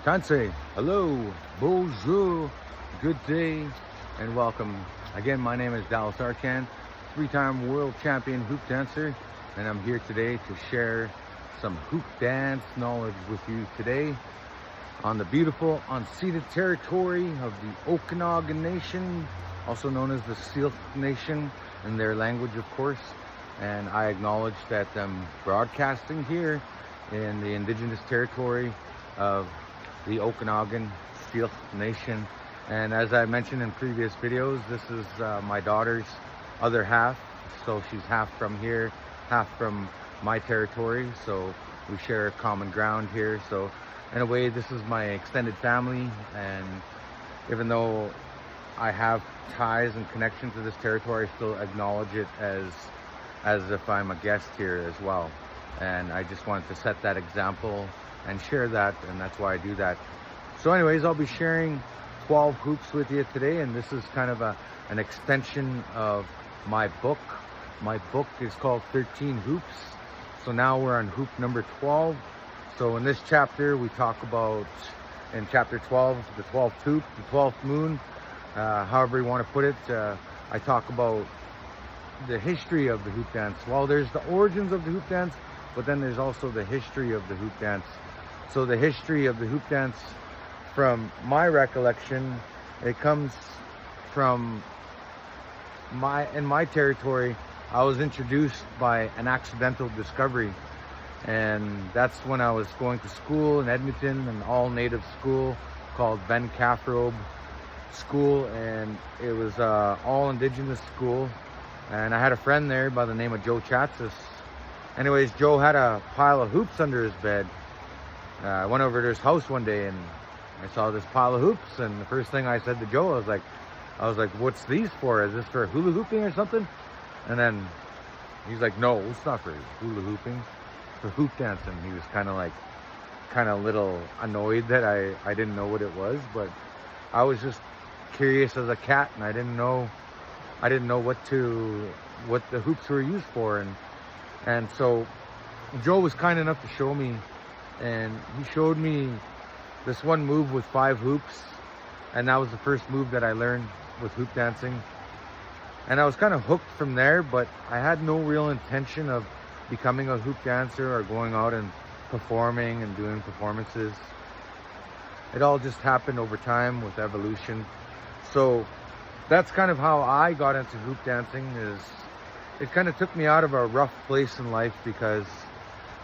Tansi, hello, bonjour, good day, and welcome. Again, my name is Arcand, three-time world champion hoop dancer, and I'm here today to share some hoop dance knowledge with you today on the beautiful unceded territory of the Okanagan Nation, also known as the Syilx Nation in their language, of course. And I acknowledge that I'm broadcasting here in the indigenous territory of the Okanagan Syilx Nation. And as I mentioned in previous videos, this is my daughter's other half. So she's half from here, half from my territory. So we share common ground here. So in a way, this is my extended family. And even though I have ties and connections to this territory, I still acknowledge it as if I'm a guest here as well. And I just wanted to set that example and share that, and that's why I do that. So anyways, I'll be sharing 12 hoops with you today, and this is kind of an extension of my book. My book is called 13 Hoops. So now we're on hoop number 12. So in this chapter, we talk about, in chapter 12, the 12th hoop, the 12th moon, however you want to put it. I talk about the history of the hoop dance. Well, there's the origins of the hoop dance, but then there's also the history of the hoop dance. So the history of the hoop dance, from my recollection, it comes from in my territory. I was introduced by an accidental discovery, and that's when I was going to school in Edmonton, an all-native school called Ben Cathrobe School, and it was all indigenous school. And I had a friend there by the name of Joe Chatsis. Anyways, Joe had a pile of hoops under his bed. I went over to his house one day and I saw this pile of hoops, and the first thing I said to Joe, I was like, what's these for? Is this for hula hooping or something? And then he's like, no, it's not for hula hooping, it's for hoop dancing. He was kind of a little annoyed that I didn't know what it was, but I was just curious as a cat, and I didn't know what the hoops were used for. And so Joe was kind enough to show me, and he showed me this one move with 5 hoops, and that was the first move that I learned with hoop dancing. And I was kind of hooked from there, but I had no real intention of becoming a hoop dancer or going out and performing and doing performances. It all just happened over time with evolution. So that's kind of how I got into hoop dancing. Is it kind of took me out of a rough place in life, because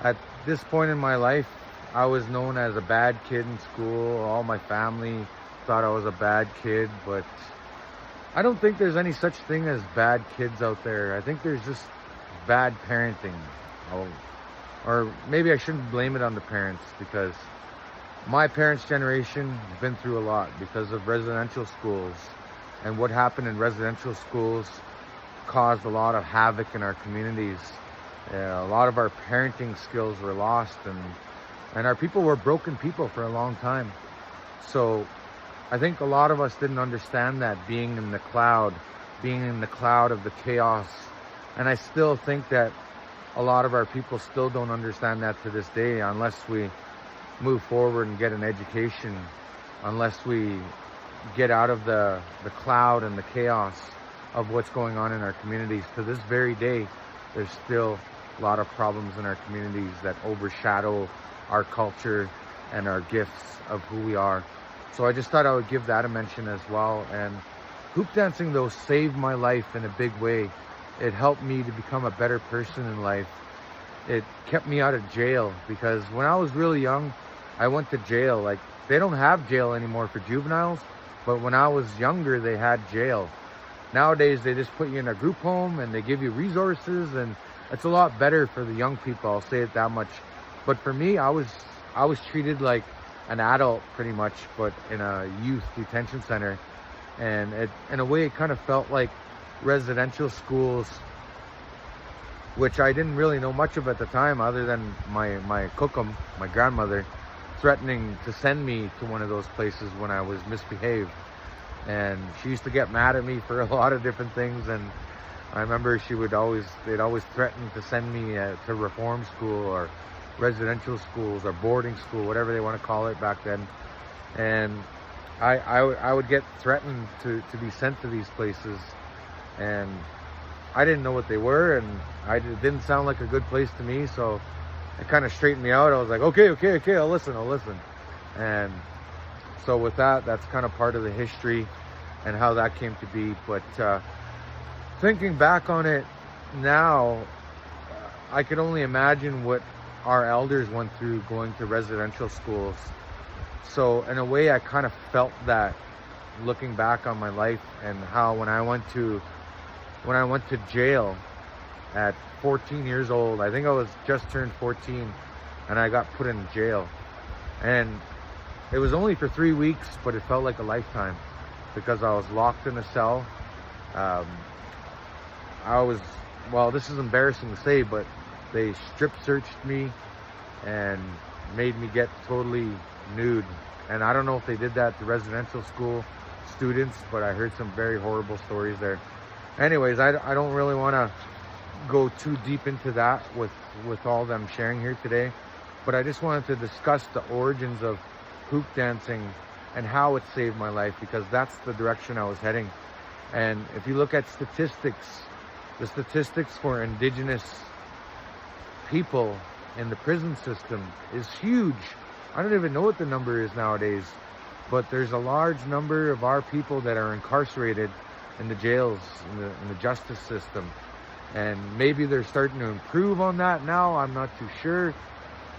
at this point in my life, I was known as a bad kid in school. All my family thought I was a bad kid, but I don't think there's any such thing as bad kids out there. I think there's just bad parenting. Or maybe I shouldn't blame it on the parents, because my parents' generation has been through a lot because of residential schools. And what happened in residential schools caused a lot of havoc in our communities. A lot of our parenting skills were lost, and our people were broken people for a long time. So I think a lot of us didn't understand that, being in the cloud of the chaos. And I still think that a lot of our people still don't understand that to this day, unless we move forward and get an education, unless we get out of the cloud and the chaos of what's going on in our communities. To this very day, there's still a lot of problems in our communities that overshadow our culture and our gifts of who we are. So I just thought I would give that a mention as well. And hoop dancing, though, saved my life in a big way. It helped me to become a better person in life. It kept me out of jail, because when I was really young, I went to jail. Like, they don't have jail anymore for juveniles, but when I was younger, they had jail. Nowadays, they just put you in a group home and they give you resources, and it's a lot better for the young people, I'll say it that much. But for me, I was treated like an adult pretty much, but in a youth detention center. And in a way, it kind of felt like residential schools, which I didn't really know much of at the time, other than my kokum, my grandmother, threatening to send me to one of those places when I was misbehaved. And she used to get mad at me for a lot of different things, and I remember they'd always threaten to send me to reform school or residential schools or boarding school, whatever they want to call it back then. And I would get threatened to be sent to these places, and I didn't know what they were, and it didn't sound like a good place to me. So it kind of straightened me out. I was like, okay, I'll listen. And so with that, that's kind of part of the history and how that came to be. But thinking back on it now, I could only imagine what our elders went through going to residential schools. So in a way, I kind of felt that looking back on my life, and how when I went to jail at 14 years old, I think I was just turned 14, and I got put in jail. And it was only for 3 weeks, but it felt like a lifetime because I was locked in a cell. Well, this is embarrassing to say, but they strip searched me and made me get totally nude. And I don't know if they did that to residential school students, but I heard some very horrible stories there. Anyways, I don't really want to go too deep into that with all them sharing here today, but I just wanted to discuss the origins of hoop dancing and how it saved my life, because that's the direction I was heading. And if you look at statistics, the statistics for Indigenous people in the prison system is huge. I don't even know what the number is nowadays, but there's a large number of our people that are incarcerated in the jails, in the justice system. And maybe they're starting to improve on that now, I'm not too sure,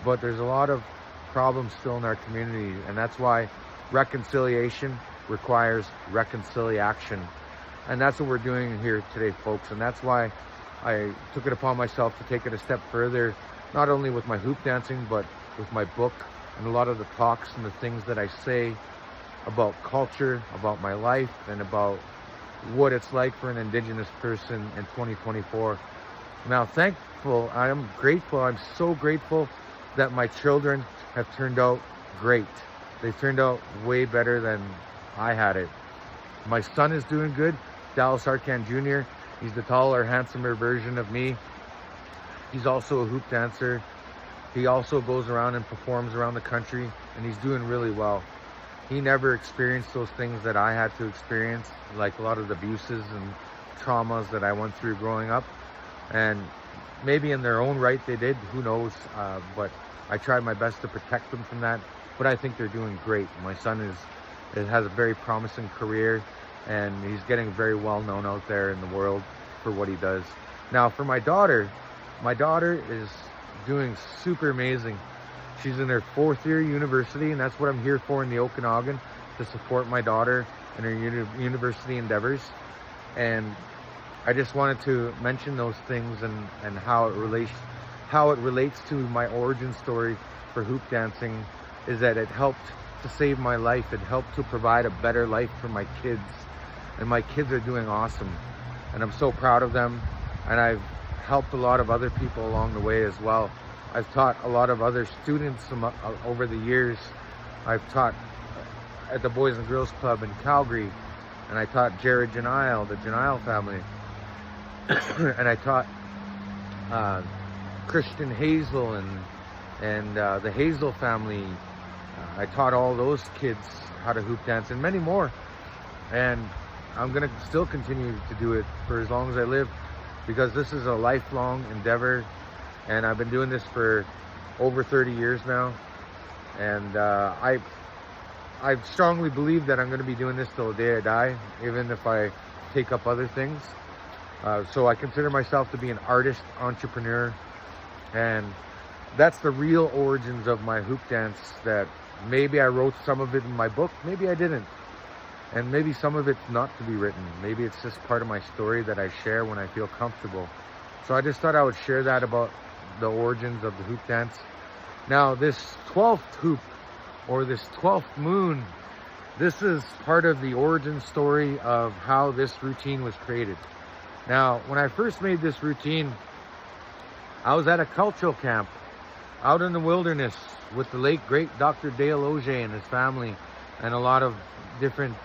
but there's a lot of problems still in our community, and that's why reconciliation requires reconciliation. And that's what we're doing here today, folks. And that's why I took it upon myself to take it a step further, not only with my hoop dancing, but with my book and a lot of the talks and the things that I say about culture, about my life, and about what it's like for an Indigenous person in 2024. Now, I'm grateful, I'm so grateful that my children have turned out great. They've turned out way better than I had it. My son is doing good, Dallas Arcand Jr. He's the taller, handsomer version of me. He's also a hoop dancer. He also goes around and performs around the country, and he's doing really well. He never experienced those things that I had to experience, like a lot of the abuses and traumas that I went through growing up. And maybe in their own right they did, who knows, but I tried my best to protect them from that. But I think they're doing great. My son has a very promising career, and he's getting very well known out there in the world for what he does. Now for my daughter is doing super amazing. She's in her 4th year university, and that's what I'm here for in the Okanagan, to support my daughter in her university endeavors. And I just wanted to mention those things and how it relates to my origin story for hoop dancing, is that it helped to save my life. It helped to provide a better life for my kids, and my kids are doing awesome, and I'm so proud of them. And I've helped a lot of other people along the way as well. I've taught a lot of other students over the years. I've taught at the Boys and Girls Club in Calgary, and I taught Jared Janile, the Janile family, and I taught Christian Hazel and the Hazel family. I taught all those kids how to hoop dance, and many more. And I'm gonna still continue to do it for as long as I live, because this is a lifelong endeavor. And I've been doing this for over 30 years now. And I strongly believe that I'm going to be doing this till the day I die, even if I take up other things. So I consider myself to be an artist, entrepreneur. And that's the real origins of my hoop dance, that maybe I wrote some of it in my book, maybe I didn't. And maybe some of it's not to be written. Maybe it's just part of my story that I share when I feel comfortable. So I just thought I would share that about the origins of the hoop dance. Now this 12th hoop, or this 12th moon, this is part of the origin story of how this routine was created. Now when I first made this routine, I was at a cultural camp out in the wilderness with the late great Dr. Dale Auger and his family, and a lot of different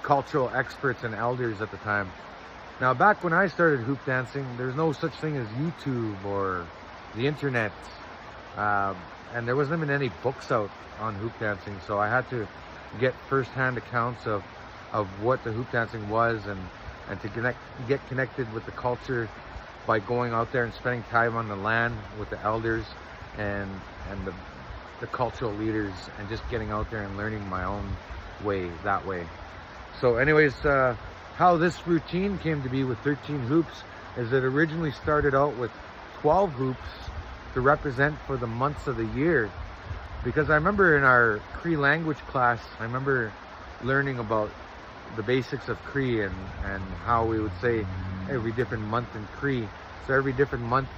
cultural experts and elders at the time. Now back when I started hoop dancing, there's no such thing as YouTube or the internet, and there wasn't even any books out on hoop dancing, so I had to get firsthand accounts of what the hoop dancing was, and to get connected with the culture by going out there and spending time on the land with the elders and the cultural leaders, and just getting out there and learning my own way that way. So anyways, how this routine came to be with 13 hoops is it originally started out with 12 hoops to represent for the months of the year. Because I remember in our Cree language class, I remember learning about the basics of Cree and how we would say every different month in Cree. So every different month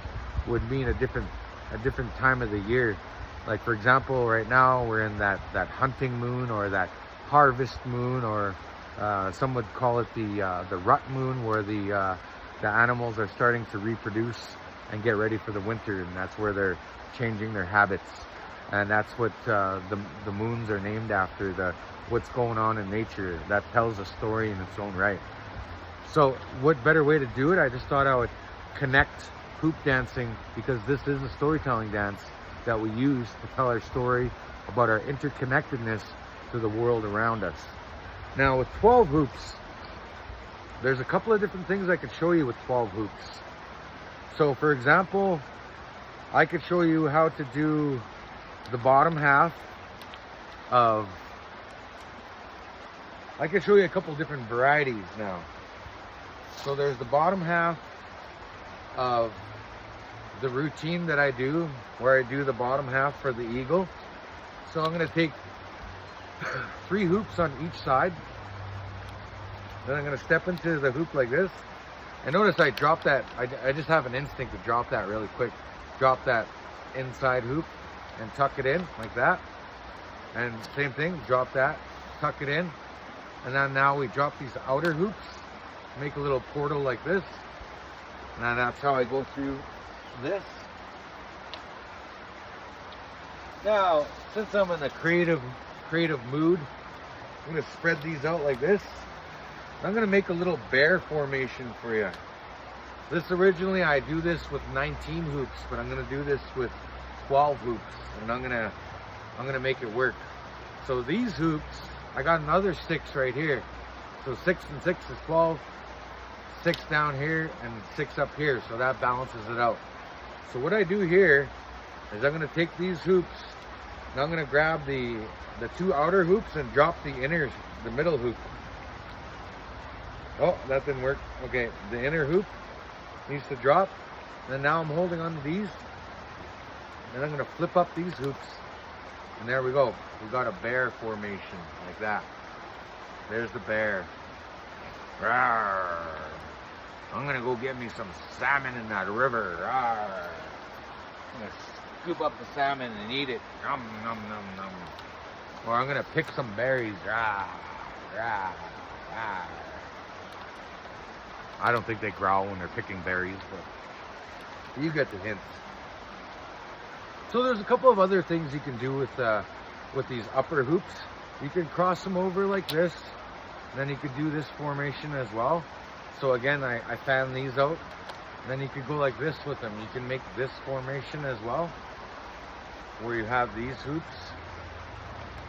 would mean a different time of the year. Like for example, right now we're in that hunting moon, or that harvest moon, or some would call it the rut moon, where the animals are starting to reproduce and get ready for the winter, and that's where they're changing their habits. And that's what the moons are named after, what's going on in nature. That tells a story in its own right. So what better way to do it? I just thought I would connect hoop dancing, because this is a storytelling dance that we use to tell our story about our interconnectedness to the world around us. Now with 12 hoops, there's a couple of different things I could show you with 12 hoops. So for example, I could show you how to do the bottom half of, I can show you a couple different varieties now. So there's the bottom half of the routine that I do, where I do the bottom half for the eagle. So I'm going to take 3 hoops on each side. Then I'm going to step into the hoop like this. And notice I drop that, I just have an instinct to drop that really quick. Drop that inside hoop and tuck it in like that. And same thing, drop that, tuck it in. And then now we drop these outer hoops, make a little portal like this. And then that's how I go through this. Now, since I'm in a creative mood, I'm gonna spread these out like this. I'm gonna make a little bear formation for you. This originally, I do this with 19 hoops, but I'm gonna do this with 12 hoops, and I'm gonna make it work. So these hoops, I got another 6 right here. So 6 and 6 is 12, 6 down here and 6 up here, so that balances it out. So what I do here is I'm gonna take these hoops and I'm gonna grab the 2 outer hoops and drop the middle hoop. Oh, that didn't work. Okay, the inner hoop needs to drop. And now I'm holding on to these. And I'm gonna flip up these hoops. And there we go. We got a bear formation like that. There's the bear. Rawr. I'm gonna go get me some salmon in that river. Rawr. I'm gonna scoop up the salmon and eat it. Nom, nom, nom, nom. Or I'm gonna pick some berries. Rawr. Rawr. Rawr. I don't think they growl when they're picking berries, but you get the hint. So there's a couple of other things you can do with these upper hoops. You can cross them over like this. Then you could do this formation as well. So again, I fan these out. Then you could go like this with them. You can make this formation as well, where you have these hoops.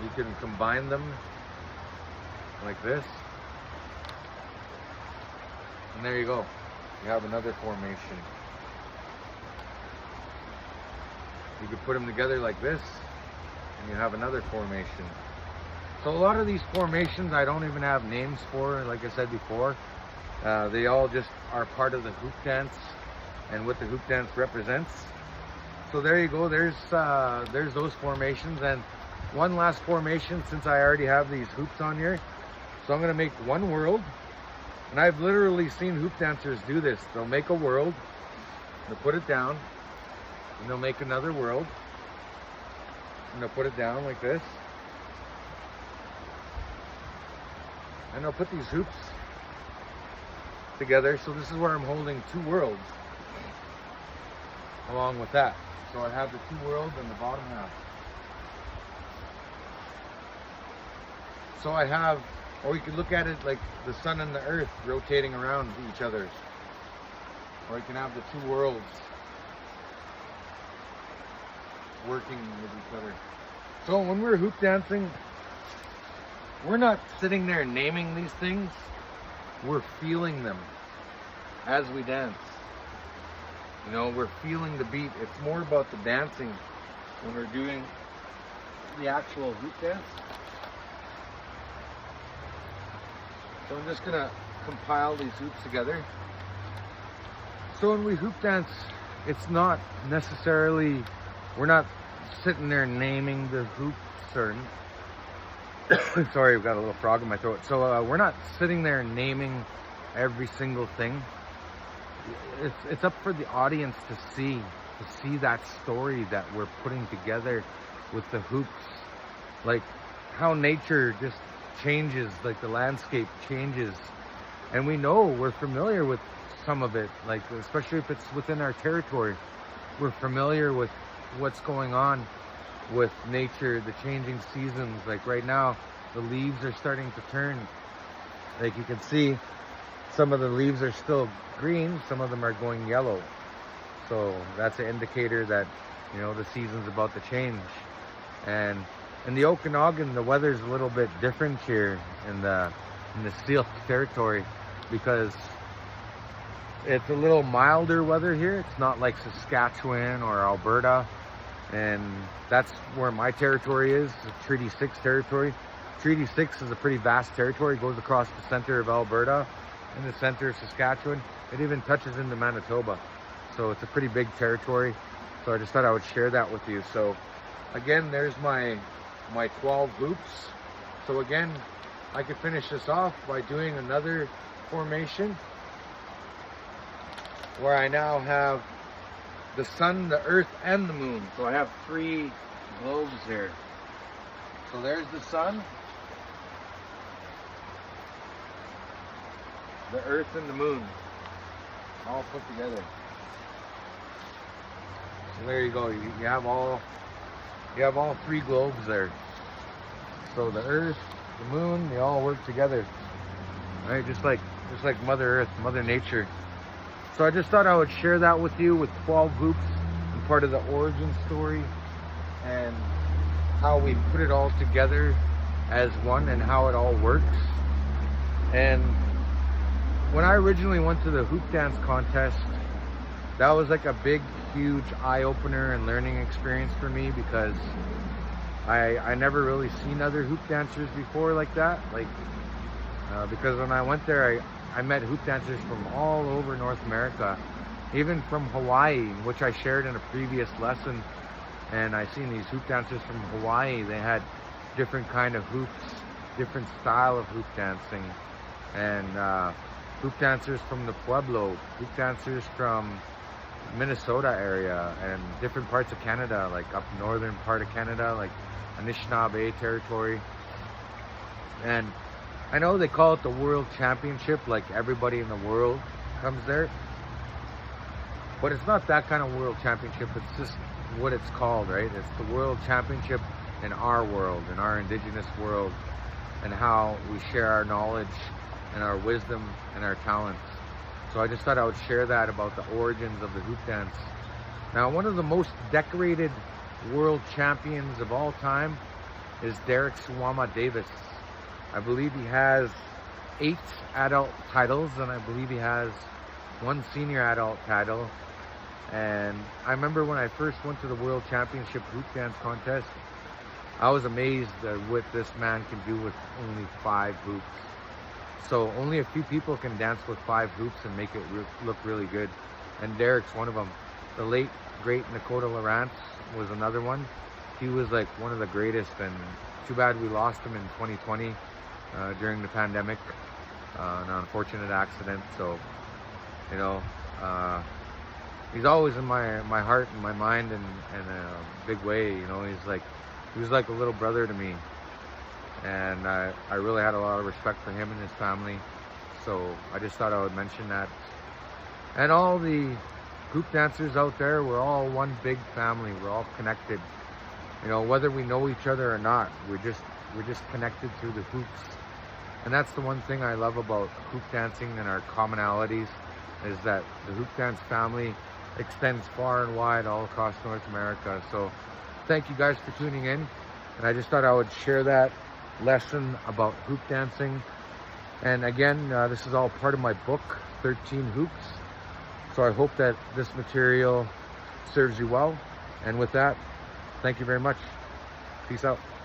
You can combine them like this. And there you go. You have another formation. You could put them together like this, and you have another formation. So a lot of these formations I don't even have names for, like I said before. They all just are part of the hoop dance and what the hoop dance represents. So there you go. There's those formations. And one last formation, since I already have these hoops on here. So I'm going to make one world. And I've literally seen hoop dancers do this. They'll make a world, they'll put it down, and they'll make another world, and they'll put it down like this. And they'll put these hoops together. So this is where I'm holding 2 worlds along with that. So I have the 2 worlds in the bottom half. So I have, or you can look at it like the sun and the earth rotating around each other. Or you can have the 2 worlds working with each other. So when we're hoop dancing, we're not sitting there naming these things, we're feeling them as we dance. You know, we're feeling the beat. It's more about the dancing when we're doing the actual hoop dance. So I'm just gonna compile these hoops together. So when we hoop dance, it's not necessarily, we're not sitting there naming the hoops or, sorry, I've got a little frog in my throat. So we're not sitting there naming every single thing. It's up for the audience to see that story that we're putting together with the hoops. Like how nature just changes, like the landscape changes. And we know, we're familiar with some of it, like especially if it's within our territory. We're familiar with what's going on with nature, the changing seasons. Like right now, the leaves are starting to turn. Like you can see, some of the leaves are still green, some of them are going yellow. So that's an indicator that, you know, the season's about to change. And in the Okanagan, the weather's a little bit different here in the Seal territory, because it's a little milder weather here. It's not like Saskatchewan or Alberta, and that's where my territory is, the Treaty 6 territory. Treaty 6 is a pretty vast territory. It goes across the center of Alberta and the center of Saskatchewan. It even touches into Manitoba. So it's a pretty big territory. So I just thought I would share that with you. So again, there's my 12 hoops. So again, I could finish this off by doing another formation where I now have the sun, the earth, and the moon. So I have 3 globes here. So there's the sun, the earth, and the moon, all put together. So there you go. You have all 3 globes there. So the earth, the moon, they all work together, right? Just like Mother Earth, Mother Nature. So I just thought I would share that with you with 12 hoops and part of the origin story and how we put it all together as one and how it all works. And when I originally went to the hoop dance contest, that was like a big, huge eye-opener and learning experience for me, because I never really seen other hoop dancers before like that. Because when I went there, I met hoop dancers from all over North America, even from Hawaii, which I shared in a previous lesson. And I seen these hoop dancers from Hawaii. They had different kind of hoops, different style of hoop dancing, and hoop dancers from the Pueblo, hoop dancers from Minnesota area, and different parts of Canada, like up northern part of Canada, like Anishinaabe territory. And I know they call it the World Championship, like everybody in the world comes there, but it's not that kind of World Championship. It's just what it's called, right? It's the World Championship in our world, in our indigenous world, and how we share our knowledge and our wisdom and our talents. So I just thought I would share that about the origins of the hoop dance. Now, one of the most decorated world champions of all time is Derek Suwama Davis. I believe he has 8 adult titles, and I believe he has 1 senior adult title. And I remember when I first went to the World Championship Hoop Dance Contest, I was amazed at what this man can do with only 5 hoops. So only a few people can dance with 5 hoops and make it look really good. And Derek's one of them. The late, great Nakota Lawrence was another one. He was like one of the greatest, and too bad we lost him in 2020 during the pandemic, an unfortunate accident. So, you know, he's always in my heart and my mind in a big way. You know, he was like a little brother to me, and I really had a lot of respect for him and his family. So I just thought I would mention that. And all the hoop dancers out there, we're all one big family. We're all connected. You know, whether we know each other or not, we're just connected through the hoops. And that's the one thing I love about hoop dancing and our commonalities, is that the hoop dance family extends far and wide all across North America. So thank you guys for tuning in, and I just thought I would share that lesson about hoop dancing. And again, this is all part of my book, 13 Hoops. So I hope that this material serves you well. And with that, thank you very much. Peace out.